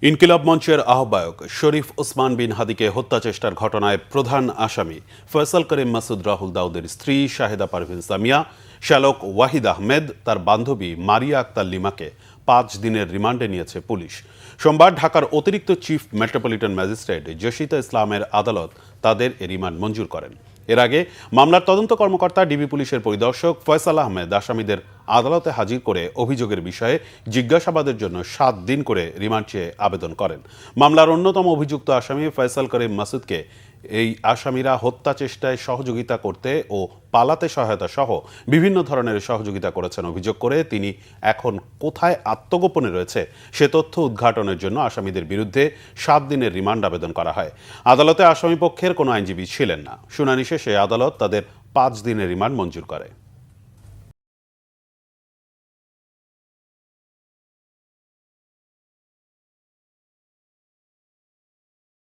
ইনকিলাব মঞ্চের আহ্বায়ক শরীফ ওসমান বিন হাদিকে হত্যা চেষ্টার ঘটনায় প্রধান আসামি ফয়সাল করিম মাসুদ রাহুল দাউদের স্ত্রী শাহেদা পারভিন সামিয়া, শ্যালক ওয়াহিদ আহমেদ, তার বান্ধবী মারিয়া আক্তার লিমাকে 5 দিনের রিমান্ডে নিয়েছে পুলিশ। সোমবার ঢাকার অতিরিক্ত চিফ মেট্রোপলিটন ম্যাজিস্ট্রেট জসিতা ইসলামের আদালত তাদের এ রিমান্ড মঞ্জুর করেন। এর আগে মামলার তদন্ত কর্মকর্তা ডিবি পুলিশের পরিদর্শক ফয়সাল আহমেদ আসামিদের আদালতে হাজির করে অভিযোগের বিষয়ে জিজ্ঞাসাবাদের জন্য 7 দিন করে রিমান্ড চেয়ে আবেদন করেন। মামলার অন্যতম অভিযুক্ত আসামি ফয়সাল করিম মাসুদকে এই আসামিরা হত্যা চেষ্টায় সহযোগিতা করতে ও পালাতে সহায়তা সহ বিভিন্ন ধরনের সহযোগিতা করেছেন অভিযোগ করে তিনি এখন কোথায় আত্মগোপনে রয়েছে সে তথ্য উদ্ঘাটনের জন্য আসামিদের বিরুদ্ধে 7 দিনের রিমান্ড আবেদন করা হয়। আদালতে আসামিপক্ষের কোনো আইনজীবী ছিলেন না। শুনানি শেষে আদালত তাদের 5 দিনের রিমান্ড মঞ্জুর করে।